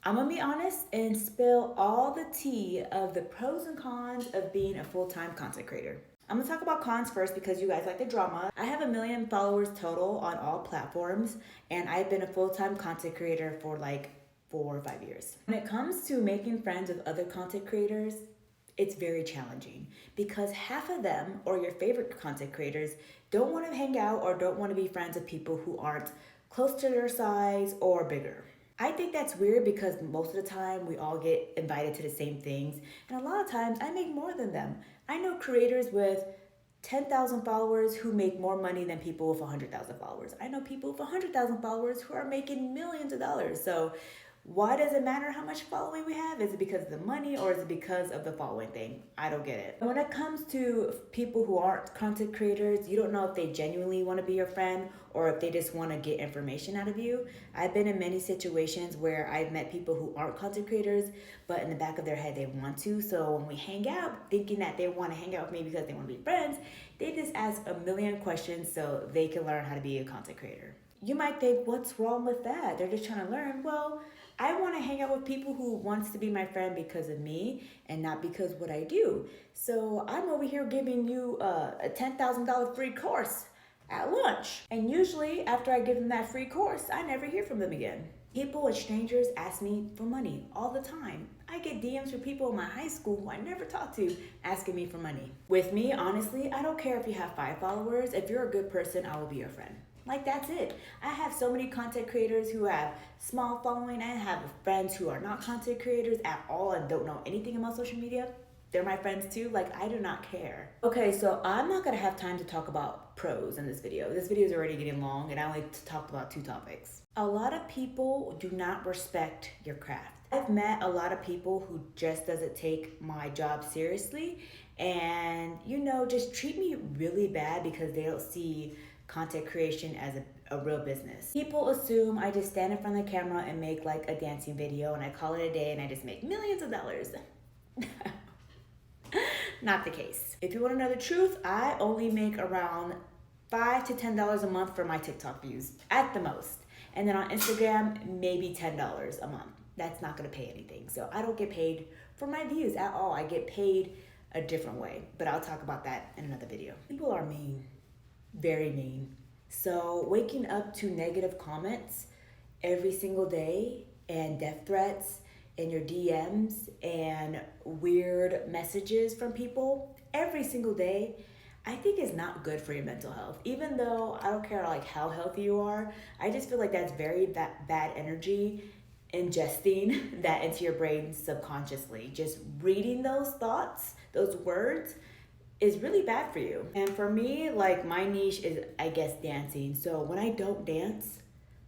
I'm gonna be honest and spill all the tea of the pros and cons of being a full-time content creator. I'm gonna talk about cons first because you guys like the drama. I have 1 million followers total on all platforms, and I've been a full-time content creator for like 4 or 5 years. When it comes to making friends with other content creators, it's very challenging because half of them or your favorite content creators don't want to hang out or don't want to be friends with people who aren't close to their size or bigger. I think that's weird because most of the time we all get invited to the same things, and a lot of times I make more than them. I know creators with 10,000 followers who make more money than people with 100,000 followers. I know people with 100,000 followers who are making millions of dollars. So why does it matter how much following we have? Is it because of the money or is it because of the following thing? I don't get it. When it comes to people who aren't content creators, you don't know if they genuinely want to be your friend or if they just want to get information out of you. I've been in many situations where I've met people who aren't content creators, but in the back of their head they want to. So when we hang out, thinking that they want to hang out with me because they want to be friends, they just ask 1 million questions so they can learn how to be a content creator. You might think, what's wrong with that? They're just trying to learn. Well, I want to hang out with people who wants to be my friend because of me and not because what I do. So I'm over here giving you a $10,000 free course at lunch. And usually after I give them that free course, I never hear from them again. People and strangers ask me for money all the time. I get DMs from people in my high school who I never talked to asking me for money. With me, honestly, I don't care if you have 5 followers. If you're a good person, I will be your friend. Like, that's it. I have so many content creators who have small following. I have friends who are not content creators at all and don't know anything about social media. They're my friends too. Like, I do not care. Okay, so I'm not gonna have time to talk about pros in this video. This video is already getting long and I only talked about 2 topics. A lot of people do not respect your craft. I've met a lot of people who just doesn't take my job seriously and, just treat me really bad because they don't see content creation as a real business. People assume I just stand in front of the camera and make like a dancing video and I call it a day and I just make millions of dollars. Not the case. If you want to know the truth, I only make around $5 to $10 a month for my TikTok views at the most. And then on Instagram, maybe $10 a month. That's not gonna pay anything. So I don't get paid for my views at all. I get paid a different way, but I'll talk about that in another video. People are mean. Very mean. So waking up to negative comments every single day and death threats in your DMs and weird messages from people every single day, I think is not good for your mental health. Even though I don't care like how healthy you are, I just feel like that's very bad energy ingesting that into your brain subconsciously. Just reading those thoughts, those words, is really bad for you. And for me, like my niche is, I guess, dancing. So when I don't dance,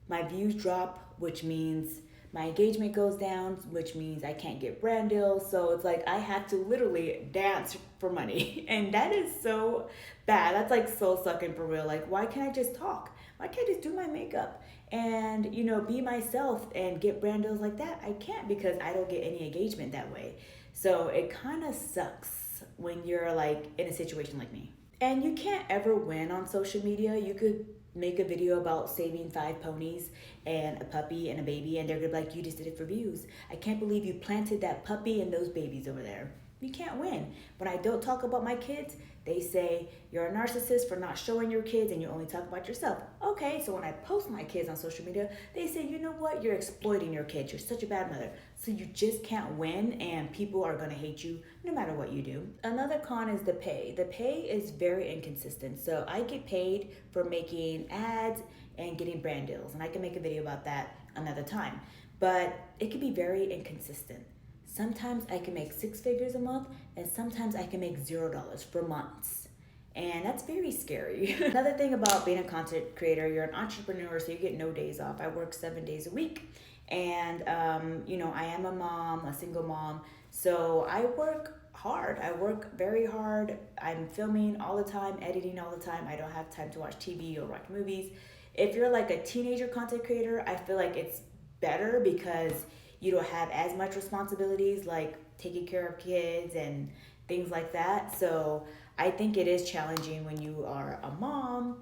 my views drop, which means my engagement goes down, which means I can't get brand deals. So it's like I have to literally dance for money. And that is so bad. That's like soul sucking for real. Like, why can't I just talk? Why can't I just do my makeup and, be myself and get brand deals like that? I can't because I don't get any engagement that way. So it kind of sucks when you're like in a situation like me. And you can't ever win on social media. You could make a video about saving 5 ponies and a puppy and a baby and they're gonna be like, you just did it for views. I can't believe you planted that puppy and those babies over there. You can't win. When I don't talk about my kids, they say you're a narcissist for not showing your kids and you only talk about yourself. Okay, so when I post my kids on social media, they say, you know what, you're exploiting your kids. You're such a bad mother. So you just can't win and people are gonna hate you no matter what you do. Another con is the pay. The pay is very inconsistent. So I get paid for making ads and getting brand deals, and I can make a video about that another time. But it can be very inconsistent. Sometimes I can make 6 figures a month, and sometimes I can make $0 for months. And that's very scary. Another thing about being a content creator, you're an entrepreneur, so you get no days off. I work 7 days a week. And, I am a mom, a single mom. So I work hard. I work very hard. I'm filming all the time, editing all the time. I don't have time to watch TV or watch movies. If you're like a teenager content creator, I feel like it's better because you don't have as much responsibilities like taking care of kids and things like that. So I think it is challenging when you are a mom,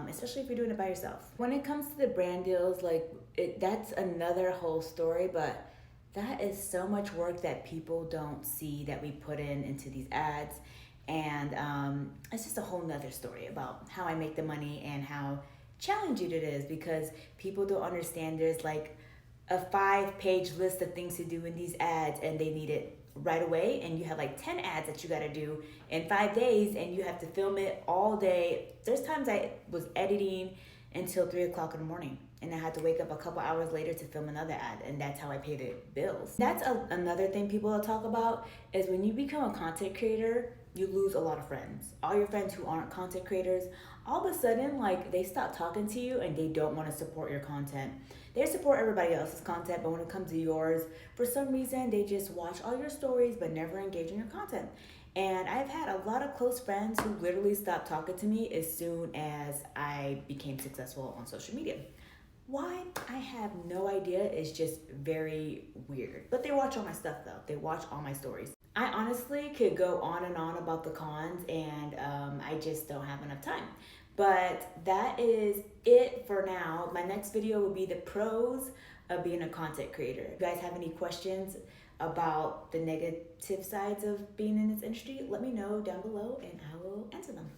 especially if you're doing it by yourself. When it comes to the brand deals, like that's another whole story, but that is so much work that people don't see that we put into these ads. And it's just a whole nother story about how I make the money and how challenging it is, because people don't understand there's like a 5-page list of things to do in these ads, and they need it right away, and you have like 10 ads that you got to do in 5 days, and you have to film it all day. There's times I was editing until 3 o'clock in the morning, and I had to wake up a couple hours later to film another ad, and that's how I paid the bills. That's another thing people will talk about, is when you become a content creator, you lose a lot of friends. All your friends who aren't content creators, all of a sudden, like, they stop talking to you and they don't want to support your content. They support everybody else's content, but when it comes to yours, for some reason, they just watch all your stories but never engage in your content. And I've had a lot of close friends who literally stopped talking to me as soon as I became successful on social media. Why? I have no idea. It's just very weird. But they watch all my stuff though. They watch all my stories. I honestly could go on and on about the cons, and I just don't have enough time. But that is it for now. My next video will be the pros of being a content creator. If you guys have any questions about the negative sides of being in this industry, let me know down below and I will answer them.